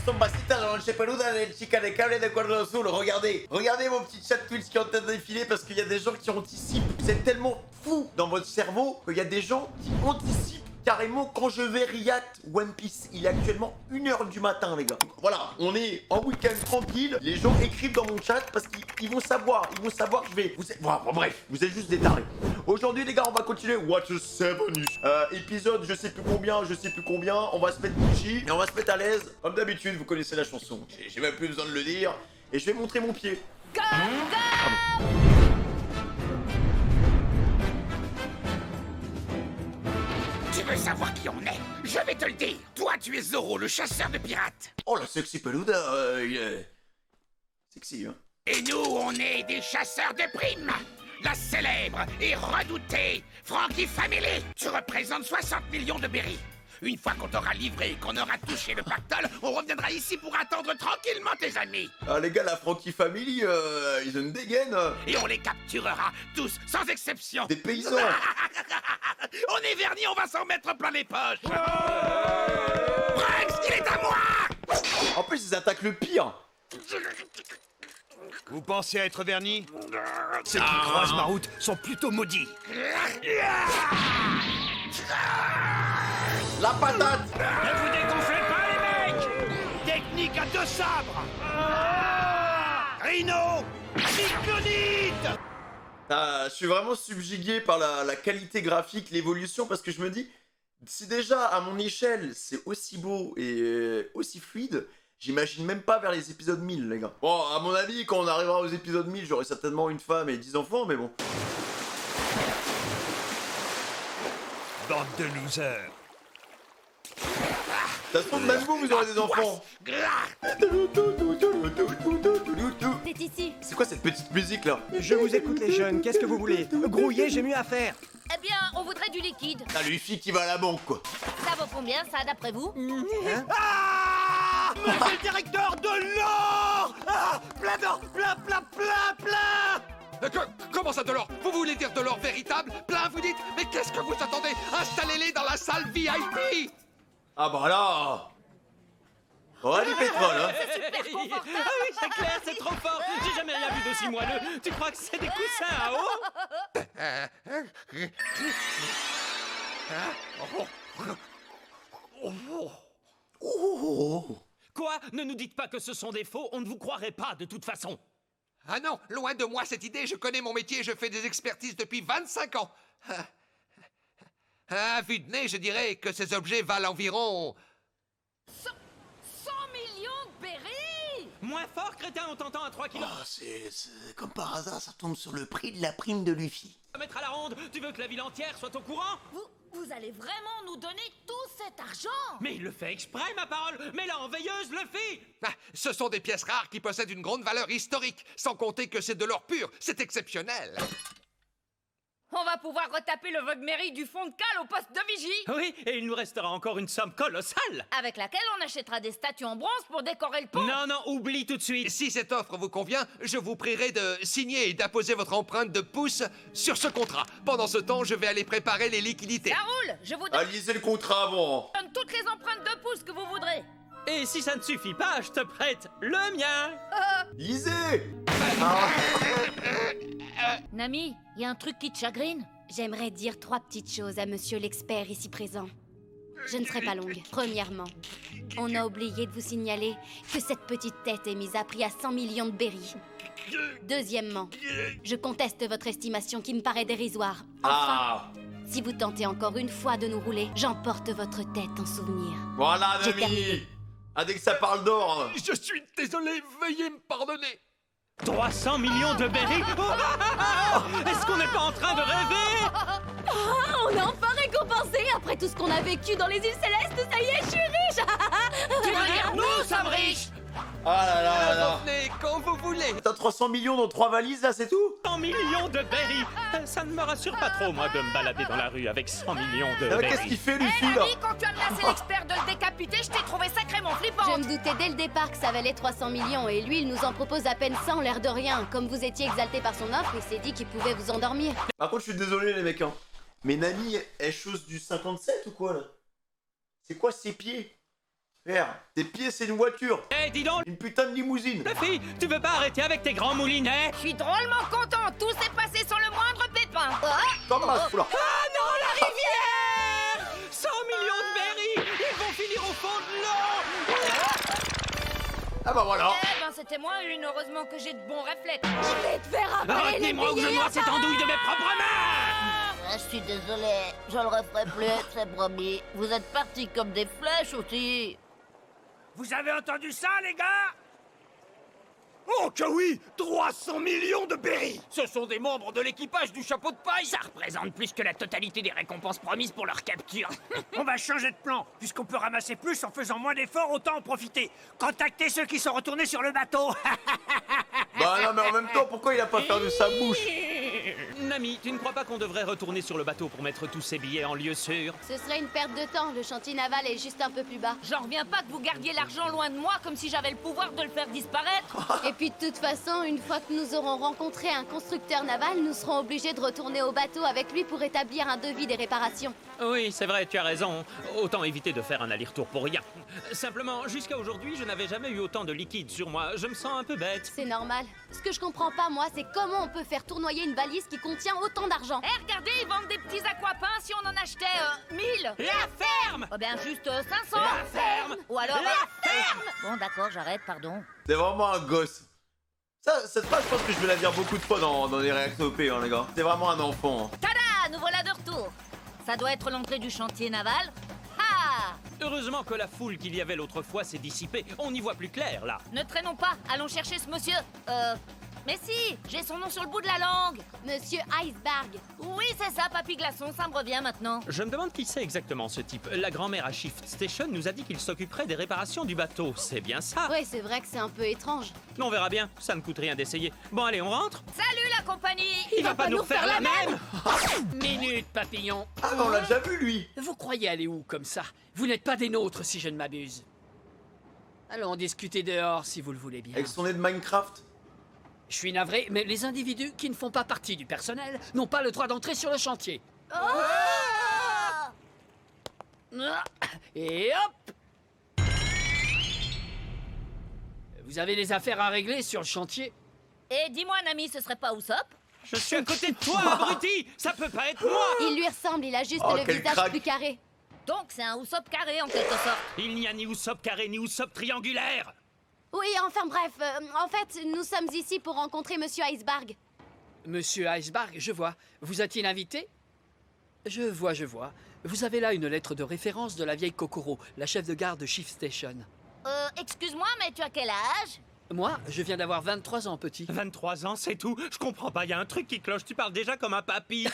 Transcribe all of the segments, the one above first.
son basitas, noche peluda del chica de cable de cuerno azul. Regardez, regardez vos petits chats Twitch qui ont en train de défiler parce qu'il y a des gens qui anticipent. Vous êtes tellement fou dans votre cerveau qu'il y a des gens qui anticipent carrément quand je vais react One Piece. Il est actuellement 1h du matin, les gars. Voilà, on est en week-end tranquille. Les gens écrivent dans mon chat parce qu'ils vont savoir. Ils vont savoir que je vais. Bon, bref, vous êtes juste des tarés. Aujourd'hui, les gars, on va continuer. Watch 7 épisode, je sais plus combien. On va se mettre Gucci et on va se mettre à l'aise. Comme d'habitude, vous connaissez la chanson. J'ai même plus besoin de le dire. Et je vais montrer mon pied. Pardon. Tu veux savoir qui on est? Je vais te le dire. Toi, tu es Zoro, le chasseur de pirates. Oh, la sexy peluda, il est sexy, hein. Et nous, on est des chasseurs de primes. La célèbre et redoutée Frankie Family. Tu représentes 60 millions de berries. Une fois qu'on t'aura livré et qu'on aura touché le pactole, on reviendra ici pour attendre tranquillement tes amis. Ah, les gars, la Frankie Family, ils ont une dégaine. Et on les capturera, tous, sans exception. Des paysans. On est vernis, on va s'en mettre plein les poches. Rex, il est à moi. En plus, ils attaquent le pire. Vous pensez être vernis? Ceux qui croisent ma route sont plutôt maudits. La patate. Ne vous dégonflez pas, les mecs! Technique à deux sabres! Rhino! Cyclonite! Je suis vraiment subjugué par la qualité graphique, l'évolution, parce que je me dis, si déjà à mon échelle c'est aussi beau et aussi fluide, j'imagine même pas vers les épisodes 1000, les gars. Bon, à mon avis, quand on arrivera aux épisodes 1000, j'aurai certainement une femme et 10 enfants, mais bon. Bande de losers. Ça se trouve, même vous aurez des enfants. C'est ici. C'est quoi cette petite musique là? Je vous écoute les jeunes, qu'est-ce que vous voulez? Grouiller, j'ai mieux à faire. Eh bien, on voudrait du liquide. Ah, Luffy qui va à la banque, quoi. Ça vaut combien, ça, d'après vous? Ah! Monsieur le directeur de l'or! Ah! Plein d'or! Plein! Comment ça de l'or? Vous voulez dire de l'or véritable? Plein, vous dites? Mais qu'est-ce que vous attendez? Installez-les dans la salle VIP! Ah bah là. Oh, du pétrole, hein. Ah oui, c'est clair, c'est trop fort. J'ai jamais rien vu d'aussi moelleux. Tu crois que c'est des coussins à eau? Quoi? Ne nous dites pas que ce sont des faux, on ne vous croirait pas de toute façon. Ah non, loin de moi cette idée, je connais mon métier, je fais des expertises depuis 25 ans. À vue de nez, je dirais que ces objets valent environ... 100 millions de berries! Moins fort, crétin, on t'entend à 3 kilos. Oh, c'est comme par hasard, ça tombe sur le prix de la prime de Luffy. Mettre à la ronde, tu veux que la ville entière soit au courant? Vous allez vraiment nous donner tout cet argent? Mais il le fait exprès, ma parole. Mais là, en veilleuse, Luffy. Ah, ce sont des pièces rares qui possèdent une grande valeur historique, sans compter que c'est de l'or pur, c'est exceptionnel. On va pouvoir retaper le Vogue-Mairie du fond de cale au poste de vigie! Oui, et il nous restera encore une somme colossale. Avec laquelle on achètera des statues en bronze pour décorer le pont! Non, oublie tout de suite. Si cette offre vous convient, je vous prierai de signer et d'apposer votre empreinte de pouce sur ce contrat. Pendant ce temps, je vais aller préparer les liquidités. Ça roule! Je vous Ah, lisez le contrat avant. donne toutes les empreintes de pouce que vous voudrez! Et si ça ne suffit pas, je te prête le mien. Lisez. Nami, y a un truc qui te chagrine? J'aimerais dire 3 petites choses à monsieur l'expert ici présent. Je ne serai pas longue. Premièrement, on a oublié de vous signaler que cette petite tête est mise à prix à 100 millions de berries. Deuxièmement, je conteste votre estimation qui me paraît dérisoire. Enfin, si vous tentez encore une fois de nous rouler, j'emporte votre tête en souvenir. Voilà, J'ai Nami. terminé. Ah, dès que ça parle d'or. Je suis désolé, veuillez me pardonner. 300 millions de berries. Est-ce qu'on n'est pas en train de rêver? Oh, on a enfin récompensé après tout ce qu'on a vécu dans les îles Célestes. Ça y est, je suis riche. Tu veux dire nous sommes riches? Ah là là là là. Revenez quand vous voulez. T'as 300 millions dans 3 valises là, c'est tout? 100 millions de berries. Ça ne me rassure pas trop, moi, de me balader dans la rue avec 100 millions de Ah, mais qu'est-ce berries. qu'il fait, Hé, Luffy, là? Nami, quand tu as menacé l'expert de le décapiter, je t'ai trouvé sacrément Je flippante! me doutais dès le départ que ça valait 300 millions et lui, il nous en propose à peine 100, l'air de rien. Comme vous étiez exalté par son offre, il s'est dit qu'il pouvait vous endormir. Par contre, je suis désolé, les mecs, hein. Mais Nami, elle chose du 57 ou quoi, là? C'est quoi ses pieds? Frère, tes pieds c'est une voiture. Eh, dis donc, Une putain de limousine. Fluffy, tu veux pas arrêter avec tes grands moulinets? Je suis drôlement content, tout s'est passé sans le moindre pépin. Comment ça, oula. Ah non, la rivière! 100 millions de berries! Ils vont finir au fond de l'eau! Ah bah voilà. Eh ben c'était moi une, heureusement que j'ai de bons réflexes. Je vais te faire avaler les Retenez-moi ou je billets, noie cette andouille de mes propres mains! Je suis désolé, je le referai plus, c'est promis. Vous êtes partis comme des flèches aussi. Vous avez entendu ça, les gars? Oh que oui! 300 millions de berries! Ce sont des membres de l'équipage du chapeau de paille! Ça représente plus que la totalité des récompenses promises pour leur capture. On va changer de plan. Puisqu'on peut ramasser plus en faisant moins d'efforts, autant en profiter. Contactez ceux qui sont retournés sur le bateau. Bah non, mais en même temps, pourquoi il a pas fait de sa bouche? Nami, tu ne crois pas qu'on devrait retourner sur le bateau pour mettre tous ces billets en lieu sûr? Ce serait une perte de temps, le chantier naval est juste un peu plus bas. J'en reviens pas que vous gardiez l'argent loin de moi comme si j'avais le pouvoir de le faire disparaître. Et puis de toute façon, une fois que nous aurons rencontré un constructeur naval, nous serons obligés de retourner au bateau avec lui pour établir un devis des réparations. Oui, c'est vrai, tu as raison. Autant éviter de faire un aller-retour pour rien. Simplement, jusqu'à aujourd'hui, je n'avais jamais eu autant de liquide sur moi. Je me sens un peu bête. C'est normal. Ce que je comprends pas, moi, c'est comment on peut faire tournoyer une valise qui contient autant d'argent. Eh regardez, ils vendent des petits aquapins si on en achetait 1000. La ferme! Oh ben juste 500. La ferme! Ou alors Bon, d'accord, j'arrête, pardon. C'est vraiment un gosse. Cette phrase, je pense que je vais la dire beaucoup de fois dans les réactions OP, hein, les gars. C'est vraiment un enfant. Hein. Tada, nous voilà de retour. Ça doit être l'entrée du chantier naval. Ah! Heureusement que la foule qu'il y avait l'autre fois s'est dissipée. On y voit plus clair, là. Ne traînons pas, allons chercher ce monsieur. Mais si, j'ai son nom sur le bout de la langue. Monsieur Iceberg. Oui, c'est ça, Papy Glaçon, ça me revient maintenant. Je me demande qui c'est exactement, ce type. La grand-mère à Shift Station nous a dit qu'il s'occuperait des réparations du bateau. C'est bien ça? Ouais, c'est vrai que c'est un peu étrange. On verra bien. Ça ne coûte rien d'essayer. Bon, allez, on rentre? Salut la compagnie. Il va pas nous refaire la même! Minute, papillon. Ah, mais on l'a déjà vu, lui. Vous croyez aller où comme ça? Vous n'êtes pas des nôtres, si je ne m'abuse. Allons discuter dehors, si vous le voulez bien. Avec son nez de Minecraft. Je suis navré, mais les individus qui ne font pas partie du personnel n'ont pas le droit d'entrer sur le chantier. Et hop! Vous avez des affaires à régler sur le chantier? Et dis-moi, Nami, ce serait pas Usopp? Je suis à côté de toi, abruti! Ça peut pas être moi! Il lui ressemble, il a juste Oh, le quel visage crack. plus carré. Donc c'est un Usopp carré en quelque sorte. Il n'y a ni Usopp carré ni Usopp triangulaire! Oui, enfin bref, en fait, nous sommes ici pour rencontrer Monsieur Iceberg. Monsieur Iceberg, je vois. Vous a-t-il invité? Je vois. Vous avez là une lettre de référence de la vieille Kokoro, la chef de gare de Shift Station. Excuse-moi, mais tu as quel âge? Moi, je viens d'avoir 23 ans, petit. 23 ans, c'est tout? Je comprends pas, il y a un truc qui cloche. Tu parles déjà comme un papy.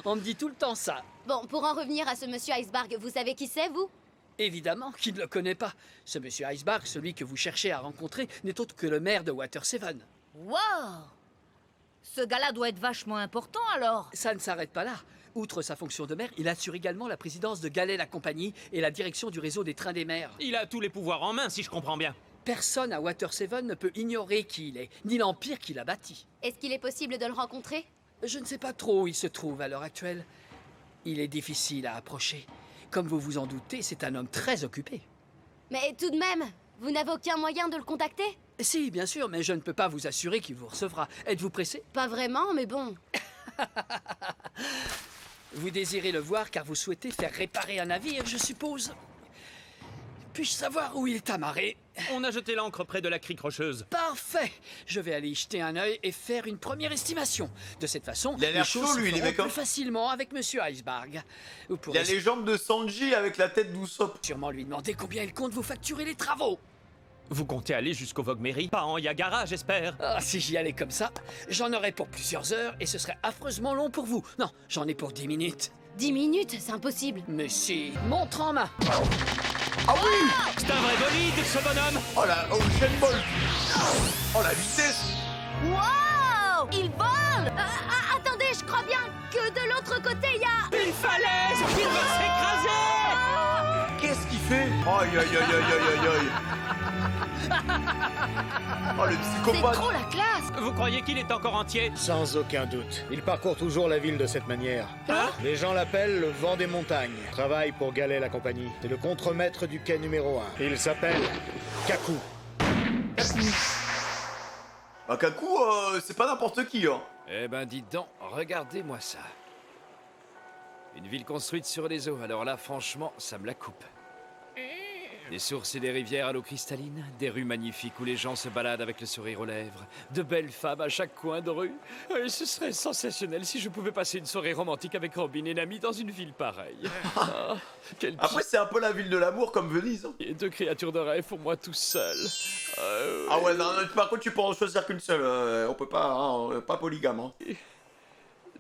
On me dit tout le temps ça. Bon, pour en revenir à ce Monsieur Iceberg, vous savez qui c'est, vous? Évidemment, qui ne le connaît pas. Ce monsieur Iceberg, celui que vous cherchez à rencontrer, n'est autre que le maire de Water Seven. Wow! Ce gars-là doit être vachement important alors. Ça ne s'arrête pas là. Outre sa fonction de maire, il assure également la présidence de Galet la compagnie et la direction du réseau des trains des mers. Il a tous les pouvoirs en main, si je comprends bien. Personne à Water Seven ne peut ignorer qui il est, ni l'empire qu'il a bâti. Est-ce qu'il est possible de le rencontrer? Je ne sais pas trop où il se trouve à l'heure actuelle. Il est difficile à approcher. Comme vous vous en doutez, c'est un homme très occupé. Mais tout de même, vous n'avez aucun moyen de le contacter? Si, bien sûr, mais je ne peux pas vous assurer qu'il vous recevra. Êtes-vous pressé? Pas vraiment, mais bon. Vous désirez le voir car vous souhaitez faire réparer un navire, je suppose. Puis-je savoir où il est amarré? On a jeté l'ancre près de la crique rocheuse. Parfait! Je vais aller y jeter un œil et faire une première estimation. De cette façon, Il a l'air les choses chaud, se lui, les feront mecs, hein. plus facilement avec Monsieur Iceberg. Vous Il pourrez a les jambes de Sanji avec la tête d'Usopp. sûrement lui demander combien il compte vous facturer les travaux. Vous comptez aller jusqu'au Vogue-Mairie? Pas en Yagara, j'espère. Ah, si j'y allais comme ça, j'en aurais pour plusieurs heures et ce serait affreusement long pour vous. Non, j'en ai pour 10 minutes. 10 minutes, c'est impossible. Mais si, montre en main. Ah oui! C'est un vrai bolide, ce bonhomme. Oh la Ocean Ball! Oh la vitesse! Wow! Il vole! Attendez, je crois bien que de l'autre côté, il y a... Une falaise! Il va s'écraser! Qu'est-ce qu'il fait? Aïe aïe aïe aïe aïe aïe aïe! Oh le psychopathe. trop la classe. Vous croyez qu'il est encore entier? Sans aucun doute. Il parcourt toujours la ville de cette manière. Hein? Les gens l'appellent le vent des montagnes. Il travaille pour Galet la compagnie. C'est le contremaître du quai numéro 1. Il s'appelle Kaku. Bah Kaku, c'est pas n'importe qui, hein. Eh ben, dites donc, regardez-moi ça. Une ville construite sur les eaux, alors là, franchement, ça me la coupe. Des sources et des rivières à l'eau cristalline, des rues magnifiques où les gens se baladent avec le sourire aux lèvres, de belles femmes à chaque coin de rue. Et ce serait sensationnel si je pouvais passer une soirée romantique avec Robin et Nami dans une ville pareille. Ah, Après, c'est un peu la ville de l'amour comme Venise. Hein. Et deux créatures de rêve pour moi tout seul. Ah ouais, non, par contre, tu peux en choisir qu'une seule. On peut pas, hein, pas polygame. Hein.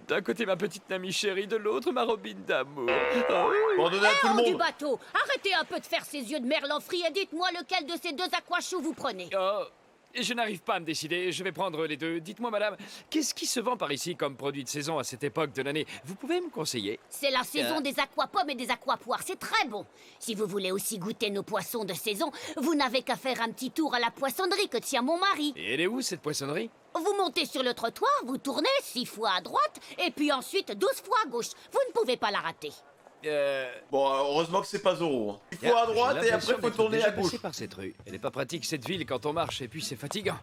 D'un côté ma petite Nami chérie, de l'autre ma Robin d'amour. Pour donner à tout le du monde. bateau, arrêtez un peu de faire ces yeux de merlan frit et dites-moi lequel de ces deux aquachous vous prenez. Oh, je n'arrive pas à me décider, je vais prendre les deux. Dites-moi madame, qu'est-ce qui se vend par ici comme produit de saison à cette époque de l'année? Vous pouvez me conseiller? C'est la saison des aquapommes et des aquapoires, c'est très bon. Si vous voulez aussi goûter nos poissons de saison, vous n'avez qu'à faire un petit tour à la poissonnerie que tient mon mari. Et elle est où cette poissonnerie? Vous montez sur le trottoir, vous tournez 6 fois à droite, et puis ensuite 12 fois à gauche. Vous ne pouvez pas la rater. Bon, heureusement que c'est pas Zoro. Hein. Il faut à droite et après faut tourner à gauche. Par cette rue. Elle est pas pratique cette ville quand on marche et puis c'est fatigant.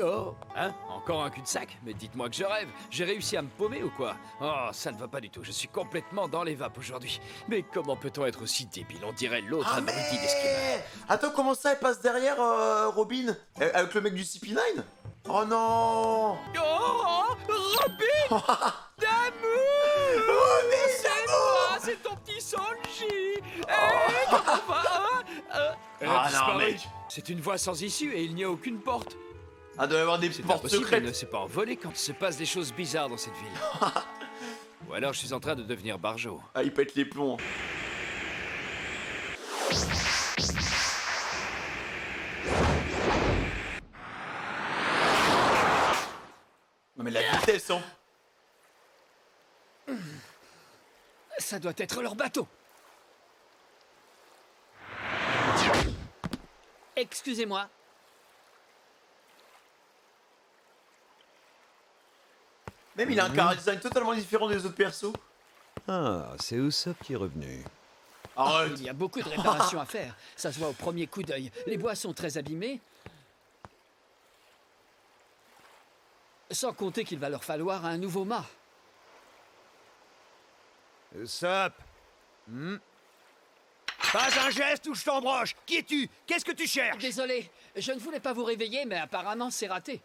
Oh, hein? Encore un cul-de-sac? Mais dites-moi que je rêve. J'ai réussi à me paumer ou quoi? Oh, ça ne va pas du tout. Je suis complètement dans les vapes aujourd'hui. Mais comment peut-on être aussi débile? On dirait l'autre abruti d'escrime. Attends, comment ça, elle passe derrière Robin? Avec le mec du CP9? Oh non! Oh, Robin! D'amour! C'est toi, c'est ton petit Sanji! Comment va? Elle a disparu. mec! C'est une voie sans issue et il n'y a aucune porte. Ah, doit y avoir des portes Impossible, secrètes. elle ne s'est pas envolée quand il se passe des choses bizarres dans cette ville. Ou alors je suis en train de devenir barjo. Ah, il pète les plombs. Non mais la vitesse, hein. Ça doit être leur bateau. Excusez-moi. Même il a un chara-design totalement différent des autres persos. Ah, c'est Usopp qui est revenu. Arrête. Il y a beaucoup de réparations à faire. Ça se voit au premier coup d'œil. Les bois sont très abîmés. Sans compter qu'il va leur falloir un nouveau mât. Usopp. Pas un geste ou je t'embroche. Qui es-tu? Qu'est-ce que tu cherches? Désolé, je ne voulais pas vous réveiller, mais apparemment c'est raté.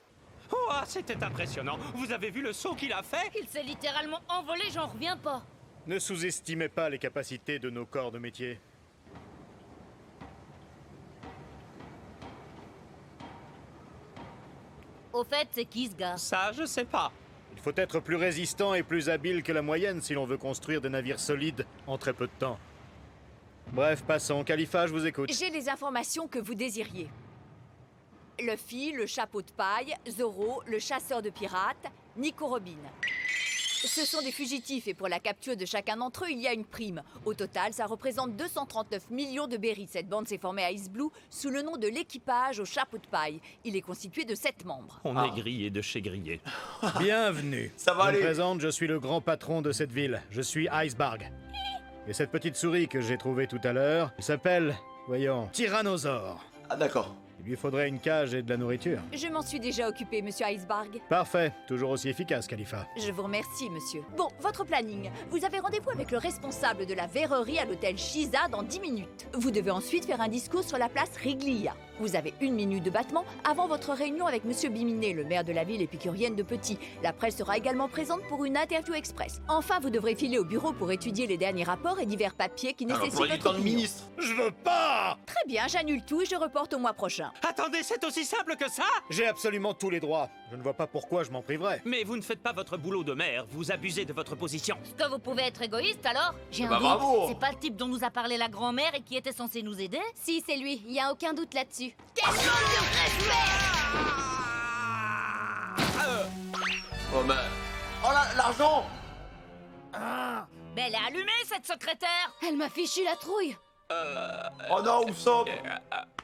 Oh, c'était impressionnant. Vous avez vu le saut qu'il a fait? Il s'est littéralement envolé, j'en reviens pas. Ne sous-estimez pas les capacités de nos corps de métier. Au fait, c'est qui ce gars? Ça, je sais pas. Il faut être plus résistant et plus habile que la moyenne si l'on veut construire des navires solides en très peu de temps. Bref, passons. Khalifa, je vous écoute. J'ai les informations que vous désiriez. Luffy, le chapeau de paille, Zoro, le chasseur de pirates, Nico Robin. Ce sont des fugitifs et pour la capture de chacun d'entre eux, il y a une prime. Au total, ça représente 239 millions de berries. Cette bande s'est formée à Ice Blue sous le nom de l'équipage au chapeau de paille. Il est constitué de 7 membres. On est grillé de chez grillé. Bienvenue. Ça va Je aller. me présente, je suis le grand patron de cette ville. Je suis Icebarg. Et cette petite souris que j'ai trouvée tout à l'heure, elle s'appelle, voyons, Tyrannosaure. Ah d'accord. Il lui faudrait une cage et de la nourriture. Je m'en suis déjà occupé, monsieur Icebarg. Parfait, toujours aussi efficace, Khalifa. Je vous remercie, monsieur. Bon, votre planning. Vous avez rendez-vous avec le responsable de la verrerie à l'hôtel Shiza dans 10 minutes. Vous devez ensuite faire un discours sur la place Riglia. Vous avez 1 minute de battement avant votre réunion avec monsieur Biminé, le maire de la ville épicurienne de Petit. La presse sera également présente pour une interview express. Enfin, vous devrez filer au bureau pour étudier les derniers rapports et divers papiers qui nécessitent votre opinion. Je veux pas! Très bien, j'annule tout et je reporte au mois prochain. Attendez, c'est aussi simple que ça? J'ai absolument tous les droits. Je ne vois pas pourquoi je m'en priverais. Mais vous ne faites pas votre boulot de maire, vous abusez de votre position. Est-ce que vous pouvez être égoïste alors? J'ai Bah, un bravo. doute. C'est pas le type dont nous a parlé la grand-mère et qui était censé nous aider? Si, c'est lui, il y a aucun doute là-dessus. Oh bah... Oh l'argent. Mais elle est allumée cette secrétaire! Elle m'a fichu la trouille. Oh non, Usopp.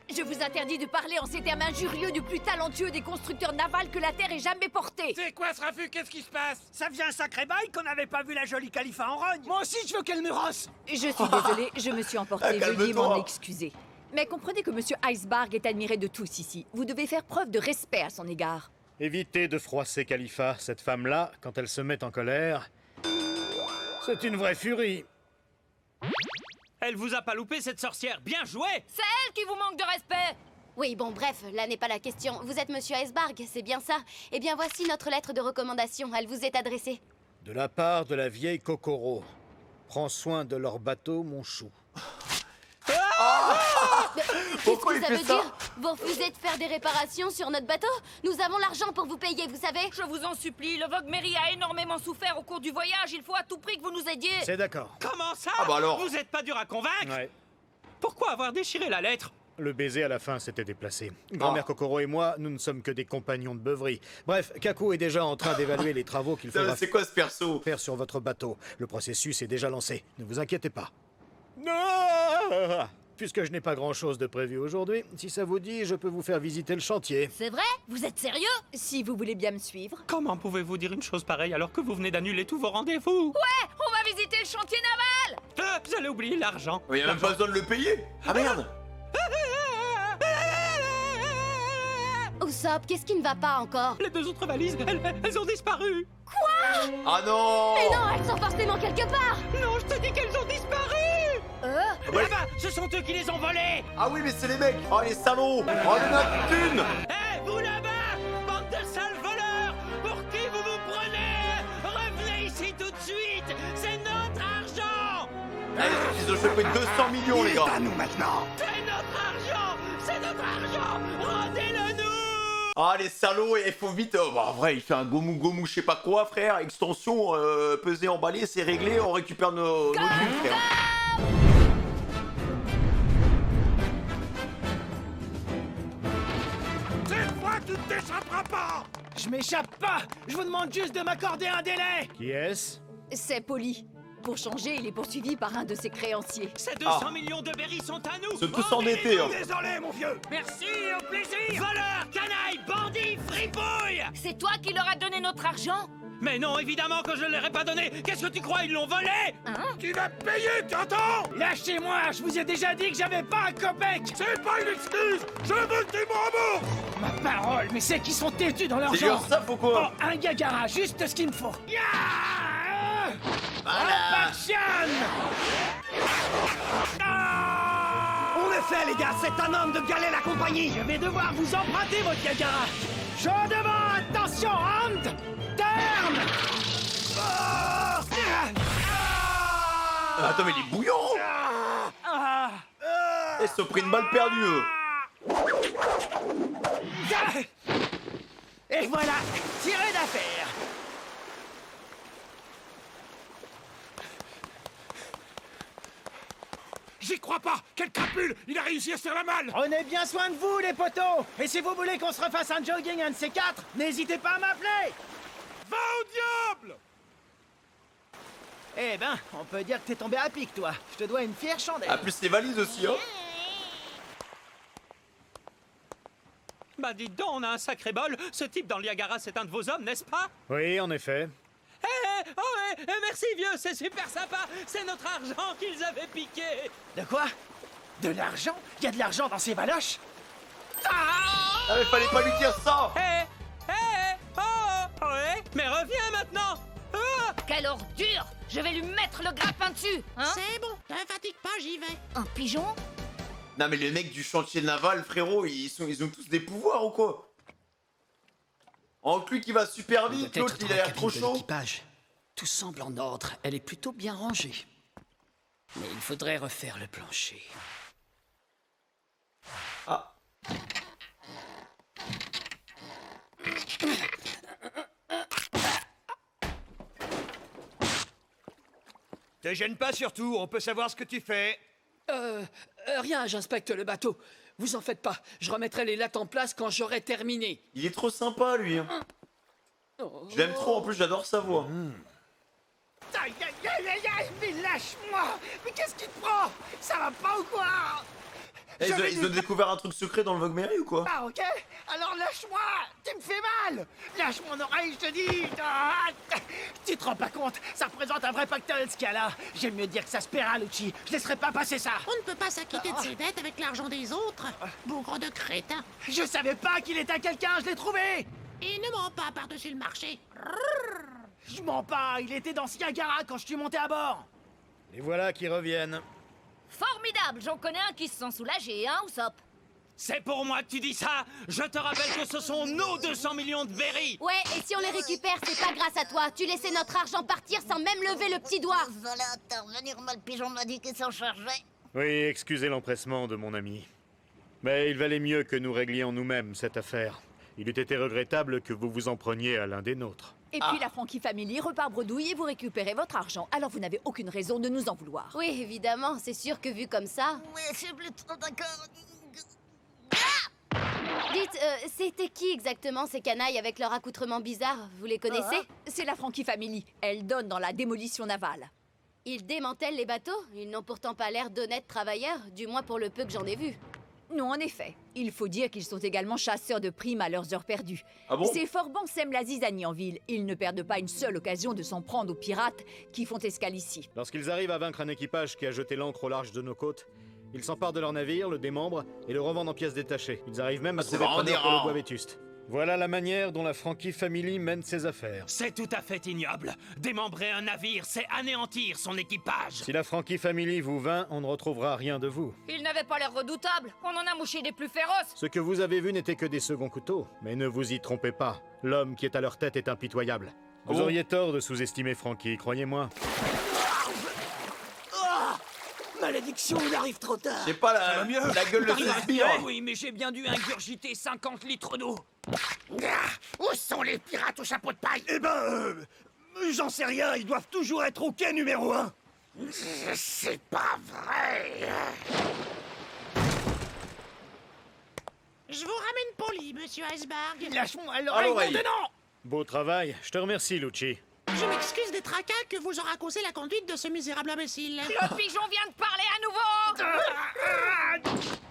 Je vous interdis de parler en ces termes injurieux du plus talentueux des constructeurs navals que la Terre ait jamais porté. C'est quoi ce refus? Qu'est-ce qui se passe? Ça faisait un sacré bail qu'on n'avait pas vu la jolie Khalifa en rogne. Moi aussi, je veux qu'elle me rosse. Je suis désolée, je me suis emportée, veuillez m'en excuser. Mais comprenez que Monsieur Icebarg est admiré de tous ici. Vous devez faire preuve de respect à son égard. Évitez de froisser Khalifa. Cette femme-là, quand elle se met en colère, c'est une vraie furie. Elle vous a pas loupé, cette sorcière. Bien joué. C'est elle qui vous manque de respect. Oui, bon, bref, là n'est pas la question. Vous êtes Monsieur Icebarg, c'est bien ça. Eh bien, voici notre lettre de recommandation. Elle vous est adressée. De la part de la vieille Kokoro. Prends soin de leur bateau, mon chou. Qu'est-ce que ça veut dire? Vous refusez de faire des réparations sur notre bateau? Nous avons l'argent pour vous payer, vous savez. Je vous en supplie, le Vogue Mary a énormément souffert au cours du voyage. Il faut à tout prix que vous nous aidiez. C'est d'accord. Comment ça? Ah bah alors. Vous êtes pas dur à convaincre? Ouais. Pourquoi avoir déchiré la lettre? Le baiser à la fin s'était déplacé. Grand-mère Kokoro et moi, nous ne sommes que des compagnons de beuverie. Bref, Kaku est déjà en train d'évaluer les travaux qu'il faudra C'est quoi ce perso? faire sur votre bateau. Le processus est déjà lancé. Ne vous inquiétez pas. Non! Puisque je n'ai pas grand-chose de prévu aujourd'hui, si ça vous dit, je peux vous faire visiter le chantier. C'est vrai? Vous êtes sérieux? Si vous voulez bien me suivre. Comment pouvez-vous dire une chose pareille alors que vous venez d'annuler tous vos rendez-vous? Ouais, on va visiter le chantier naval. Vous allez oublier l'argent. Il y a même pas besoin de le payer. Ah merde. Usopp, qu'est-ce qui ne va pas encore? Les deux autres valises, elles ont disparu. Quoi? Ah non. Mais non, elles sont forcément quelque part. Non, je te dis qu'elles ont disparu. Là-bas, ce sont eux qui les ont volés. Ah oui, mais c'est les mecs. Oh les salauds. Oh les notre thune. Hé, vous là-bas, bande de sales voleurs. Pour qui vous vous prenez? Revenez ici tout de suite. C'est notre argent. Allez, ils ont chopé 200 millions, les gars. À nous maintenant. C'est notre argent. C'est notre argent. Rendez-le nous. Ah les salauds, il faut vite. Bah, en vrai, il fait un gomu, je sais pas quoi, frère. Extension, pesé, emballé, c'est réglé. On récupère nos thunes, frère. Cette fois, tu ne t'échapperas pas. Je m'échappe pas. Je vous demande juste de m'accorder un délai. Qui est-ce? C'est Polly. Pour changer, il est poursuivi par un de ses créanciers. Ces 200 millions de berries sont à nous. Ils sont tous endettés, hein. Désolé, mon vieux. Merci, au plaisir. Voleurs, canailles, bandits, fripouilles. C'est toi qui leur as donné notre argent? Mais non, évidemment que je ne leur ai pas donné. Qu'est-ce que tu crois, ils l'ont volé? Tu vas payer, tu entends? Lâchez-moi, je vous ai déjà dit que j'avais pas un copec. C'est pas une excuse. Je veux que tu me rembourses. Ma parole, mais c'est qu'ils sont têtus dans leur C'est genre. genre ça, faut quoi? Oh, un Gagara, juste ce qu'il me faut. Voilà. On le fait, les gars, c'est un homme de Galet la compagnie. Je vais devoir vous emprunter votre Gagara. Je demande attention, hand, turn. Attends, mais il est bouillant. Ils se pris une balle perdue, eux. Et voilà, tiré d'affaire. J'y crois pas! Quel crapule! Il a réussi à se faire la malle! Prenez bien soin de vous, les potos! Et si vous voulez qu'on se refasse un jogging, un de ces quatre, n'hésitez pas à m'appeler! Va au diable! Eh ben, on peut dire que t'es tombé à pic, toi. Je te dois une fière chandelle. Ah, plus les valises aussi, hein. Bah dites donc, on a un sacré bol. Ce type dans le Niagara, c'est un de vos hommes, n'est-ce pas? Oui, en effet. Merci vieux, c'est super sympa. C'est notre argent qu'ils avaient piqué. De quoi? De l'argent? Il y a de l'argent dans ces baloches? Ah, mais fallait pas lui dire ça. Ouais, mais reviens maintenant. Quelle ordure! Je vais lui mettre le grappin dessus, hein? C'est bon, ne fatigue pas, j'y vais. Un pigeon? Non, mais les mecs du chantier naval, frérot, ils ont tous des pouvoirs ou quoi? En lui qui va super vite, l'autre il a l'air trop chaud. Tout semble en ordre, elle est plutôt bien rangée. Mais il faudrait refaire le plancher. Ah. Te gêne pas surtout, on peut savoir ce que tu fais. Rien, j'inspecte le bateau. Vous en faites pas, je remettrai les lattes en place quand j'aurai terminé. Il est trop sympa, lui. Hein. Je l'aime trop, en plus, j'adore sa voix. Ta Aïe, aïe, aïe, aïe, aïe, mais lâche-moi! Mais qu'est-ce qui te prend? Ça va pas ou quoi? Eh, ils ont découvert un truc secret dans le Vogue Mary ou quoi? Ah, ok? Alors lâche-moi! Tu me fais mal! Lâche mon oreille, je te dis! Ah, tu te rends pas compte? Ça représente un vrai pactole, ce qu'il y a là! J'aime mieux dire que ça se paiera, Lucci! Je laisserai pas passer ça! On ne peut pas s'acquitter de ses dettes avec l'argent des autres! Bougre de crétin! Je savais pas qu'il était à quelqu'un, je l'ai trouvé! Et ne mens pas par-dessus le marché! Je mens pas, il était dans Ciagara quand je suis monté à bord! Les voilà qui reviennent. Formidable, j'en connais un qui se sent soulagé, hein, Usopp? C'est pour moi que tu dis ça. Je te rappelle que ce sont nos 200 millions de berries. Ouais, et si on les récupère, c'est pas grâce à toi. Tu laissais notre argent partir sans même lever le petit doigt. Vous allez intervenir, mais le pigeon m'a dit qu'il s'en chargeait. Oui, excusez l'empressement de mon ami. Mais il valait mieux que nous réglions nous-mêmes cette affaire. Il eût été regrettable que vous vous en preniez à l'un des nôtres. Et puis la Frankie Family repart bredouille et vous récupérez votre argent. Alors vous n'avez aucune raison de nous en vouloir. Oui, évidemment, c'est sûr que vu comme ça... Oui, je suis plus trop d'accord. Dites, c'était qui exactement ces canailles avec leur accoutrement bizarre? Vous les connaissez? C'est la Frankie Family. Elle donne dans la démolition navale. Ils démantèlent les bateaux? Ils n'ont pourtant pas l'air d'honnêtes travailleurs, du moins pour le peu que j'en ai vu. Non, en effet. Il faut dire qu'ils sont également chasseurs de primes à leurs heures perdues. Ah bon? Ces forbans sèment la zizanie en ville. Ils ne perdent pas une seule occasion de s'en prendre aux pirates qui font escale ici. Lorsqu'ils arrivent à vaincre un équipage qui a jeté l'ancre au large de nos côtes, ils s'emparent de leur navire, le démembrent et le revendent en pièces détachées. Ils arrivent même à trouver preneur pour le bois vétuste. Voilà la manière dont la Frankie Family mène ses affaires. C'est tout à fait ignoble. Démembrer un navire, c'est anéantir son équipage. Si la Frankie Family vous vainc, on ne retrouvera rien de vous. Il n'avait pas l'air redoutable. On en a mouché des plus féroces. Ce que vous avez vu n'était que des seconds couteaux. Mais ne vous y trompez pas. L'homme qui est à leur tête est impitoyable. Vous auriez tort de sous-estimer Frankie, croyez-moi. Malédiction, il arrive trop tard! C'est pas la gueule de ce sbire! Oui, mais j'ai bien dû ingurgiter 50 litres d'eau! Où sont les pirates au chapeau de paille? Eh ben, j'en sais rien, ils doivent toujours être au quai numéro 1! C'est pas vrai! Je vous ramène poli, monsieur Iceberg. Lâche-moi l'oreille maintenant! Beau travail, je te remercie, Lucci. Je m'excuse des tracas que vous aura causé la conduite de ce misérable imbécile. Le pigeon vient de parler à nouveau!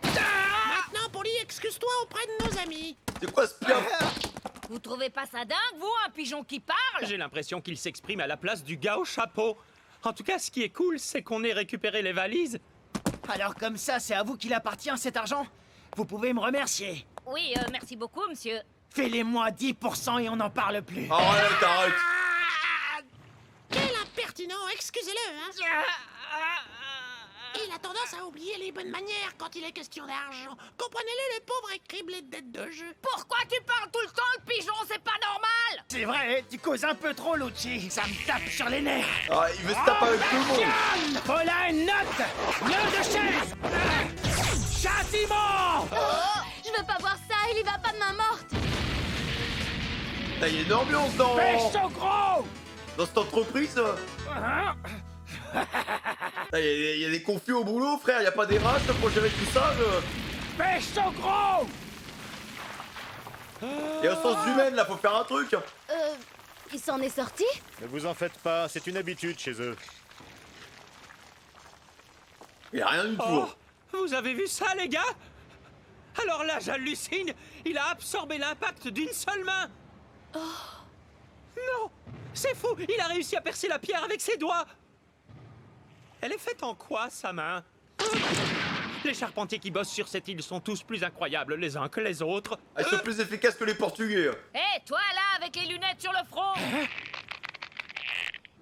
Maintenant, Poli, excuse-toi auprès de nos amis. C'est quoi ce pire? Vous trouvez pas ça dingue, vous, un pigeon qui parle? J'ai l'impression qu'il s'exprime à la place du gars au chapeau. En tout cas, ce qui est cool, c'est qu'on ait récupéré les valises. Alors comme ça, c'est à vous qu'il appartient cet argent? Vous pouvez me remercier. Oui, merci beaucoup, monsieur. Fais-les-moi 10% et on n'en parle plus. Arrête, arrête. Quel impertinent, excusez-le, hein. Il a tendance à oublier les bonnes manières quand il est question d'argent. Comprenez-le, le pauvre est criblé de dettes de jeu. Pourquoi tu parles tout le temps, le pigeon? C'est pas normal! C'est vrai, tu causes un peu trop, Lucci. Ça me tape sur les nerfs. Ah, il veut se taper avec tout le monde. Voilà une note! Neuf de chaise! Châtiment! Je veux pas voir ça, il y va pas de main morte! Il y a une ambiance dans... Pêche ton gros! Dans cette entreprise. Il y a des conflits au boulot, frère. Il y a pas des races pour gérer tout ça. Pêche ton gros! Il y a un sens humaine là, faut faire un truc. Il s'en est sorti? Ne vous en faites pas, c'est une habitude chez eux. Il y a rien du tout. Oh, vous avez vu ça, les gars? Alors là, j'hallucine. Il a absorbé l'impact d'une seule main. Oh. Non, c'est fou. Il a réussi à percer la pierre avec ses doigts. Elle est faite en quoi, sa main? Les charpentiers qui bossent sur cette île sont tous plus incroyables les uns que les autres. Ils sont plus efficaces que les Portugais. Hé, toi là, avec les lunettes sur le front!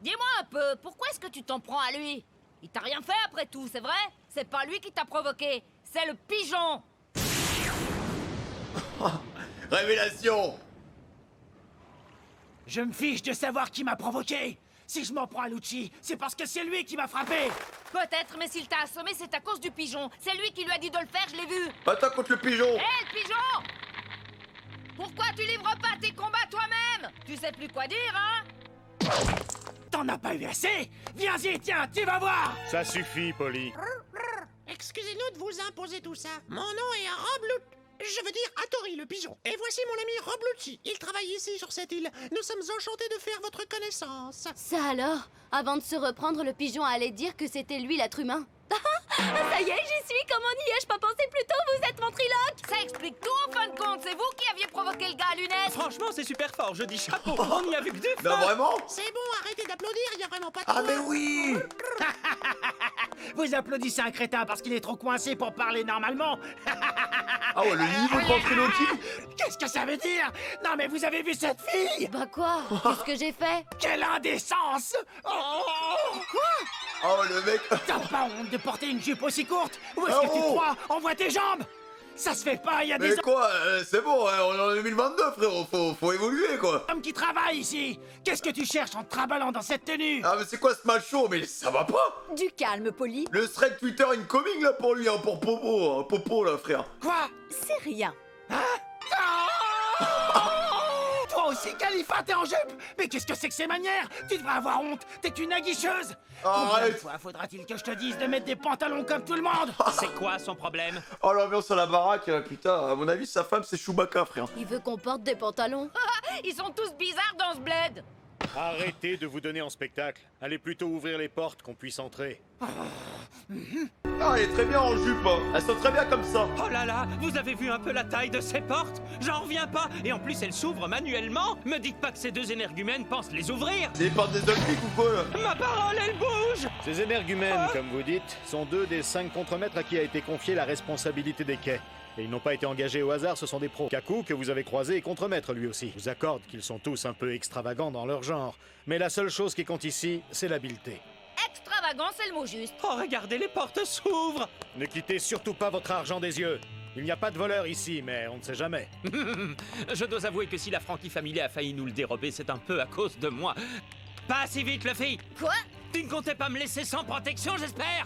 Dis-moi un peu, pourquoi est-ce que tu t'en prends à lui? Il t'a rien fait après tout, c'est vrai? C'est pas lui qui t'a provoqué, c'est le pigeon! Révélation! Je me fiche de savoir qui m'a provoqué. Si je m'en prends à Lucci, c'est parce que c'est lui qui m'a frappé. Peut-être, mais s'il t'a assommé, c'est à cause du pigeon. C'est lui qui lui a dit de le faire, je l'ai vu. Bats-toi contre le pigeon. Hé, le pigeon! Pourquoi tu livres pas tes combats toi-même? Tu sais plus quoi dire, hein? T'en as pas eu assez? Viens-y, tiens, tu vas voir. Ça suffit, Polly. Excusez-nous de vous imposer tout ça. Mon nom est Robloot. Je veux dire Hattori. Fly le pigeon. Et voici mon ami Roblucci. Il travaille ici sur cette île. Nous sommes enchantés de faire votre connaissance. Ça alors? Avant de se reprendre, le pigeon allait dire que c'était lui l'être humain. Ça y est, j'y suis. Comment n'y ai-je pas pensé plus tôt? Vous êtes ventriloque. Ça explique tout en fin de compte. C'est vous qui aviez provoqué le gars à lunettes. Franchement, c'est super fort. Je dis chapeau. On y a vu que du feu. Non, vraiment? C'est bon, arrêtez d'applaudir. Il y a vraiment pas de Ah, quoi. mais oui! Vous applaudissez un crétin parce qu'il est trop coincé pour parler normalement. Ah ouais, le niveau de ventriloquie. Qu'est-ce que ça veut dire? Non mais vous avez vu cette fille? Bah quoi? Qu'est-ce que j'ai fait? Quelle indécence! Quoi? Oh, le mec. T'as pas honte de porter une jupe aussi courte? Où est-ce que tu crois? On voit tes jambes! Ça se fait pas, il y a Mais des quoi? C'est bon, hein, on est en 2022, frérot. Faut évoluer, quoi. hommes qui travaillent ici! Qu'est-ce que tu cherches en te traballant dans cette tenue? Ah, mais c'est quoi ce macho? Mais ça va pas? Du calme, Polly. Le thread Twitter incoming, là, pour lui, hein, pour Popo. Hein, Popo, là, frère. Quoi? C'est rien. Toi aussi, Khalifa, t'es en jupe? Mais qu'est-ce que c'est que ces manières? Tu devrais avoir honte, t'es une aguicheuse! Combien de fois faudra-t-il que je te dise de mettre des pantalons comme tout le monde? C'est quoi son problème? Oh, l'ambiance à la baraque, putain, à mon avis, sa femme, c'est Chewbacca, frère. Il veut qu'on porte des pantalons? Ils sont tous bizarres dans ce bled. Arrêtez de vous donner en spectacle. Allez plutôt ouvrir les portes qu'on puisse entrer. Ah, elle est très bien en jupe, hein. Elle sent très bien comme ça. Oh là là, vous avez vu un peu la taille de ces portes? J'en reviens pas. Et en plus, elles s'ouvrent manuellement. Me dites pas que ces deux énergumènes pensent les ouvrir. Des portes des olympiques ou quoi, là? Ma parole, elle bouge. Ces énergumènes, comme vous dites, sont 2 des 5 contremaîtres à qui a été confiée la responsabilité des quais. Et ils n'ont pas été engagés au hasard, ce sont des pros. Kaku, que vous avez croisé, est contremaître lui aussi. Je vous accorde qu'ils sont tous un peu extravagants dans leur genre. Mais la seule chose qui compte ici, c'est l'habileté. Extravagant, c'est le mot juste. Oh, regardez, les portes s'ouvrent. Ne quittez surtout pas votre argent des yeux. Il n'y a pas de voleurs ici, mais on ne sait jamais. Je dois avouer que si la Frankie Family a failli nous le dérober, c'est un peu à cause de moi. Pas si vite, Luffy. Quoi? Tu ne comptais pas me laisser sans protection, j'espère?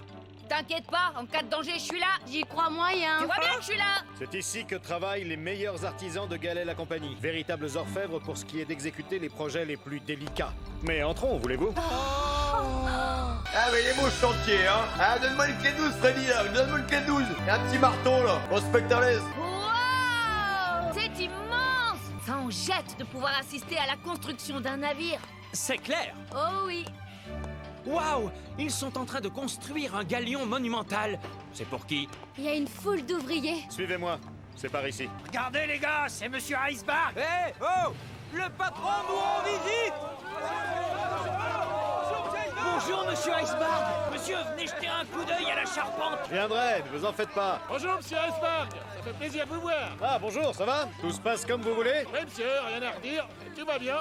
T'inquiète pas, en cas de danger, je suis là. J'y crois moyen. Tu vois bien que je suis là. C'est ici que travaillent les meilleurs artisans de Galet la compagnie. Véritables orfèvres pour ce qui est d'exécuter les projets les plus délicats. Mais entrons, voulez-vous? Ah, mais il est beau ce chantier, hein. Ah, donne-moi une clé 12, Freddy, là. Donne-moi une clé 12. Et un petit marteau, là. On se pète à l'aise. Wow! C'est immense. Ça en jette de pouvoir assister à la construction d'un navire. C'est clair. Oh oui. Waouh! Ils sont en train de construire un galion monumental. C'est pour qui? Il y a une foule d'ouvriers. Suivez-moi, c'est par ici. Regardez les gars, c'est Monsieur Iceberg. Hé! Oh! Le patron nous rend visite! Bonjour, Monsieur Iceberg! Monsieur, venez jeter un coup d'œil à la charpente! Je viendrai, ne vous en faites pas. Bonjour, monsieur Iceberg. Ça fait plaisir de vous voir. Ah, bonjour, ça va? Tout se passe comme vous voulez? Oui, monsieur, rien à redire. Tout va bien.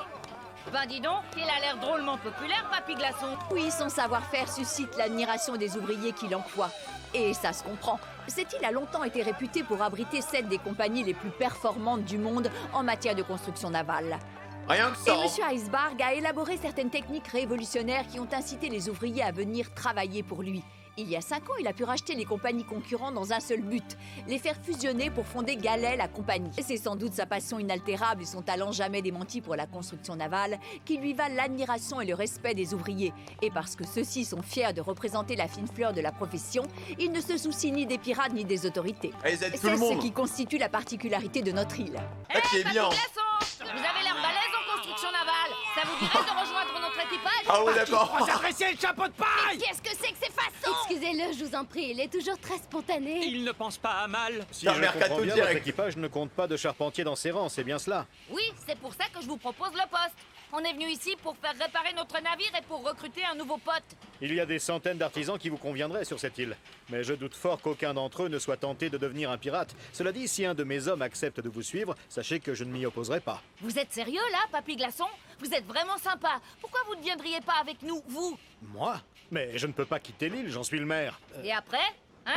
Ben dis donc, il a l'air drôlement populaire, Papy Glaçon. Oui, son savoir-faire suscite l'admiration des ouvriers qui l'emploient. Et ça se comprend. Cette île a longtemps été réputée pour abriter 7 des compagnies les plus performantes du monde en matière de construction navale. Rien que ça. Et Monsieur Iceberg a élaboré certaines techniques révolutionnaires qui ont incité les ouvriers à venir travailler pour lui. Il y a 5 ans, il a pu racheter les compagnies concurrentes dans un seul but, les faire fusionner pour fonder Galet la compagnie. C'est sans doute sa passion inaltérable et son talent jamais démenti pour la construction navale qui lui valent l'admiration et le respect des ouvriers. Et parce que ceux-ci sont fiers de représenter la fine fleur de la profession, ils ne se soucient ni des pirates ni des autorités. Ils aident tout C'est le ce monde. qui constitue la particularité de notre île. Ah, qui est Papy bien. Glaçon, vous avez l'air balèze en construction navale. Ça vous dirait de rejoindre notre équipage? Ah ouais, d'accord. Vous appréciez le chapeau de paille? Qu'est-ce que c'est que ces façons? Excusez-le, je vous en prie, il est toujours très spontané. Il ne pense pas à mal. Si je comprends bien, votre équipage ne compte pas de charpentier dans ses rangs, c'est bien cela? Oui, c'est pour ça que je vous propose le poste. On est venu ici pour faire réparer notre navire et pour recruter un nouveau pote. Il y a des centaines d'artisans qui vous conviendraient sur cette île. Mais je doute fort qu'aucun d'entre eux ne soit tenté de devenir un pirate. Cela dit, si un de mes hommes accepte de vous suivre, sachez que je ne m'y opposerai pas. Vous êtes sérieux là, Papy Glaçon? Vous êtes vraiment sympa. Pourquoi vous ne viendriez pas avec nous, vous? Moi? Mais je ne peux pas quitter l'île, j'en suis le maire. Et après? Hein?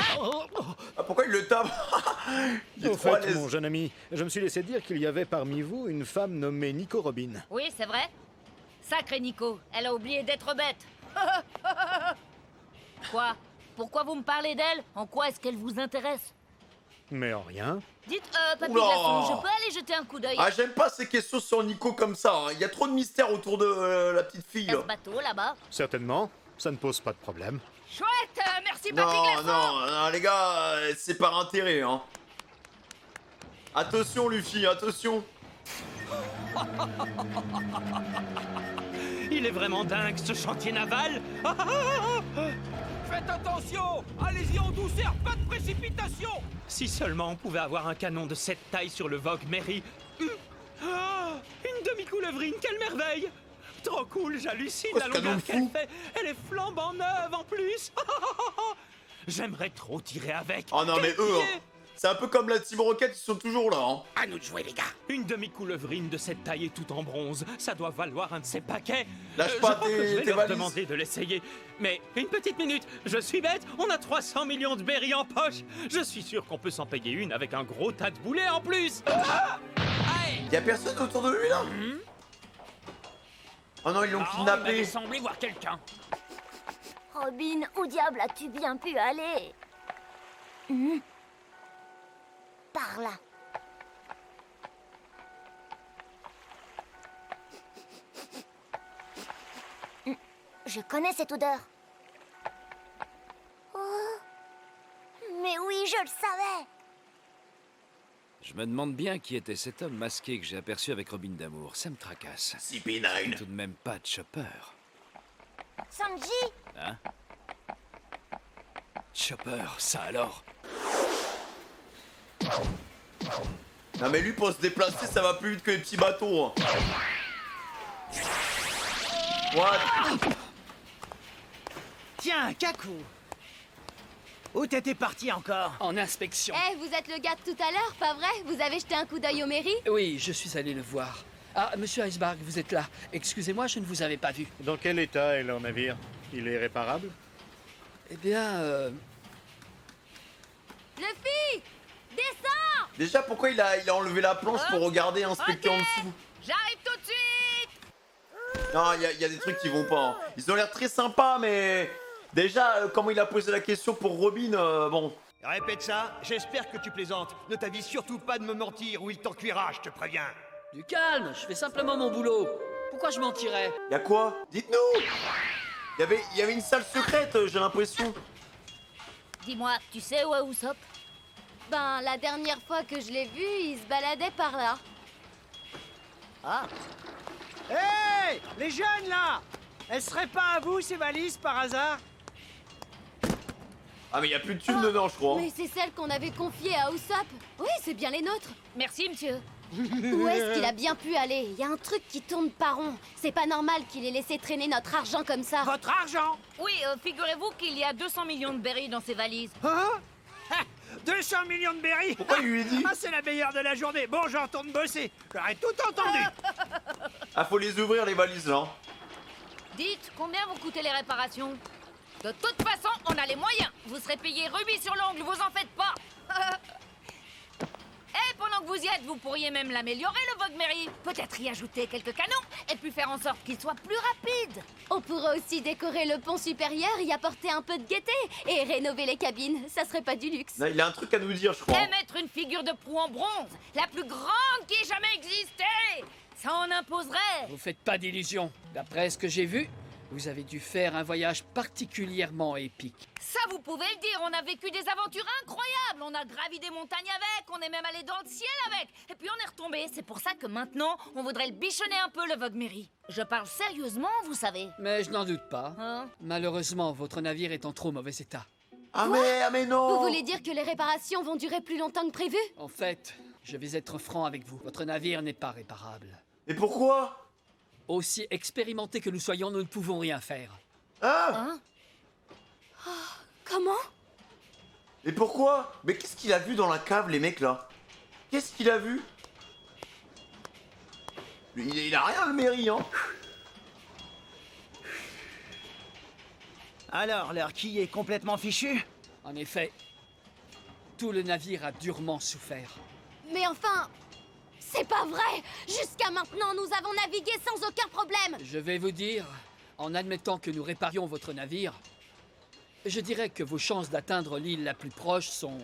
Ah, pourquoi il le tape? Il est Au trop à fait, l'aise. mon jeune ami, je me suis laissé dire qu'il y avait parmi vous une femme nommée Nico Robin. Oui, c'est vrai. Sacré Nico, elle a oublié d'être bête. Quoi? Pourquoi vous me parlez d'elle? En quoi est-ce qu'elle vous intéresse? Mais en rien. Dites, Papy Oula. Glaçon, je peux aller jeter un coup d'œil? Ah, j'aime pas ces questions sur Nico comme ça. Hein. Il y a trop de mystères autour de la petite fille. Il y a Là. ce bateau là-bas. Certainement, ça ne pose pas de problème. Chouette, merci Papy Non, Glaçon. non, non, les gars, c'est par intérêt, hein. Attention Luffy, attention. Il est vraiment dingue ce chantier naval. Faites attention! Allez-y en douceur, pas de précipitation! Si seulement on pouvait avoir un canon de cette taille sur le Vogue Mary. Une demi-coulevrine, quelle merveille! Trop cool, j'hallucine la longueur qu'elle fait. Elle est flambant neuve en plus. J'aimerais trop tirer avec. Oh non mais eux, hein. C'est un peu comme la Team Rocket, ils sont toujours là. Hein. À nous de jouer les gars. Une demi-coulevrine de cette taille et tout en bronze, ça doit valoir un de ces paquets. Lâche pas je crois que je vais leur valises. demander de l'essayer. Mais une petite minute, je suis bête, on a 300 millions de berries en poche. Je suis sûr qu'on peut s'en payer une avec un gros tas de boulets en plus. Y'a personne autour de lui là? Oh non, ils l'ont kidnappé. Il semblé voir quelqu'un. Robin, où diable as-tu bien pu aller? Par là. Je connais cette odeur. Oh. Mais oui, je le savais. Je me demande bien qui était cet homme masqué que j'ai aperçu avec Robin d'Amour. Ça me tracasse. CP9. Tout de même pas de Chopper. Sanji? Hein? Chopper, ça alors? Non mais lui pour se déplacer ça va plus vite que les petits bateaux. Hein. What? Tiens, Kaku! Où t'étais parti encore? En inspection. Eh, vous êtes le gars de tout à l'heure, pas vrai? Vous avez jeté un coup d'œil au mairie? Oui, je suis allé le voir. Ah, monsieur Iceberg, vous êtes là. Excusez-moi, je ne vous avais pas vu. Dans quel état est leur navire? Il est réparable? Eh bien, Luffy! Descends! Déjà pourquoi il a enlevé la planche pour regarder, inspecter en dessous? J'arrive tout de suite! Non, il y a des trucs qui vont pas. Hein. Ils ont l'air très sympas mais... Déjà, comment il a posé la question pour Robin, bon... Répète ça, j'espère que tu plaisantes. Ne t'avise surtout pas de me mentir ou il t'en cuira, je te préviens. du calme, je fais simplement mon boulot. Pourquoi je mentirais? Y'a quoi? Dites-nous! Il y avait une salle secrète, j'ai l'impression. Dis-moi, tu sais où est Usopp? Ben, la dernière fois que je l'ai vu, il se baladait par là. Ah. Hé! Les jeunes, là! Elles seraient pas à vous, ces valises, par hasard? Ah mais y a plus de thunes dedans, je crois. Mais c'est celle qu'on avait confiée à Usopp. Oui, c'est bien les nôtres. Merci, monsieur. Où est-ce qu'il a bien pu aller? Il y a un truc qui tourne pas rond. C'est pas normal qu'il ait laissé traîner notre argent comme ça. Votre argent? Oui, figurez-vous qu'il y a 200 millions de berries dans ces valises. Hein? 200 millions de berries? Pourquoi il lui a dit? Ah, c'est la meilleure de la journée. Bon, je retourne bosser. J'aurais tout entendu. Ah, faut les ouvrir, les valises, là. Dites, combien vont coûter les réparations? De toute façon, on a les moyens. Vous serez payé rubis sur l'ongle, vous en faites pas. Et pendant que vous y êtes, vous pourriez même l'améliorer, le Vogue Mary. Peut-être y ajouter quelques canons et puis faire en sorte qu'il soit plus rapide. On pourrait aussi décorer le pont supérieur, y apporter un peu de gaieté et rénover les cabines. Ça serait pas du luxe. Non, il a un truc à nous dire, je crois. Et mettre une figure de proue en bronze, la plus grande qui ait jamais existé. Ça en imposerait. Vous faites pas d'illusions. D'après ce que j'ai vu, vous avez dû faire un voyage particulièrement épique. Ça, vous pouvez le dire, on a vécu des aventures incroyables. On a gravi des montagnes avec, on est même allé dans le ciel avec. Et puis on est retombé. C'est pour ça que maintenant, on voudrait le bichonner un peu, le Vogue Mary. Je parle sérieusement, vous savez. Mais je n'en doute pas. Hein? Malheureusement, votre navire est en trop mauvais état. Ah mais non! Vous voulez dire que les réparations vont durer plus longtemps que prévu? En fait, je vais être franc avec vous. Votre navire n'est pas réparable. Et pourquoi? Aussi expérimentés que nous soyons, nous ne pouvons rien faire. Ah! Hein? Comment? Et pourquoi? Mais qu'est-ce qu'il a vu dans la cave, les mecs, là? Qu'est-ce qu'il a vu? Il a rien, le Mary, hein? Alors, leur quille est complètement fichu? En effet, tout le navire a durement souffert. Mais enfin, c'est pas vrai! Jusqu'à maintenant, nous avons navigué sans aucun problème! Je vais vous dire, en admettant que nous réparions votre navire, je dirais que vos chances d'atteindre l'île la plus proche sont...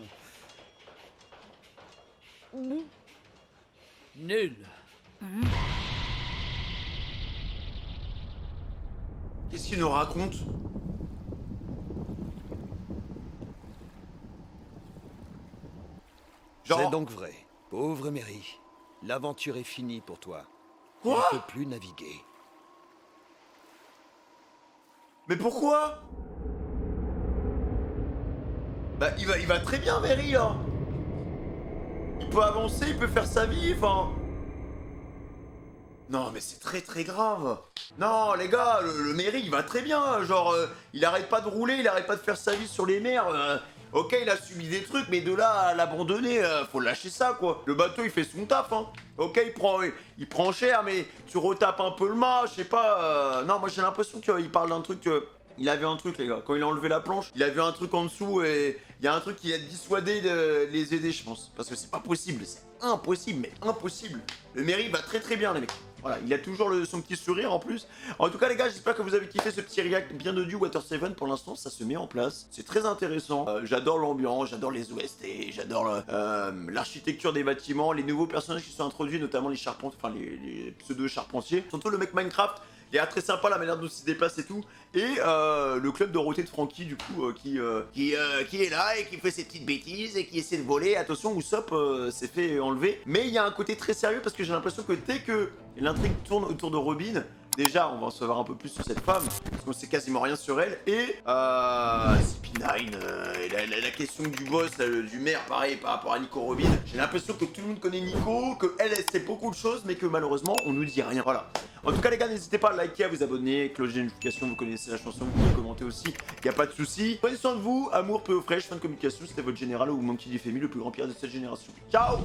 nulles. Qu'est-ce qu'il nous raconte? C'est donc vrai. Pauvre Mary, l'aventure est finie pour toi. Quoi? Tu ne peux plus naviguer. Mais pourquoi? Bah il va très bien Mary là. Il peut avancer, il peut faire sa vie, enfin... Non mais c'est très grave. Non les gars, le Mary il va très bien, genre il arrête pas de rouler, il arrête pas de faire sa vie sur les mers. Ok il a subi des trucs mais de là à l'abandonner, faut lâcher ça quoi. Le bateau il fait son taf hein. Ok il prend cher mais tu retapes un peu le mât, je sais pas. Non moi j'ai l'impression qu'il parle d'un truc... Il a vu un truc les gars, quand il a enlevé la planche, il a vu un truc en dessous et il y a un truc qui a dissuadé de les aider je pense. Parce que c'est pas possible, c'est impossible, mais impossible. Le Mary va très bien les mecs. Voilà, il a toujours son petit sourire en plus. En tout cas les gars, j'espère que vous avez kiffé ce petit react bien de du Water 7. Pour l'instant, ça se met en place. C'est très intéressant. J'adore l'ambiance, j'adore les OST, j'adore l'architecture des bâtiments, les nouveaux personnages qui sont introduits, notamment les charpentiers, enfin les pseudo-charpentiers. Surtout le mec Minecraft. Il est très sympa la manière dont il se déplace et tout. Et le club Dorothée de Frankie du coup qui est là et qui fait ses petites bêtises et qui essaie de voler. Attention, Usopp s'est fait enlever. Mais il y a un côté très sérieux parce que j'ai l'impression que dès que l'intrigue tourne autour de Robin, déjà on va en savoir un peu plus sur cette femme parce qu'on sait quasiment rien sur elle. Et CP9, la question du boss, du maire pareil par rapport à Nico Robin. J'ai l'impression que tout le monde connaît Nico, que elle sait beaucoup de choses mais que malheureusement on nous dit rien. Voilà. En tout cas les gars, n'hésitez pas à liker, à vous abonner, cloche de notification, vous connaissez la chanson, vous pouvez commenter aussi, y a pas de soucis. Prenez soin de vous, amour, peu au fraîche, fin de communication, c'était votre général ou Monkey D. Femi, le plus grand pirate de cette génération. Ciao.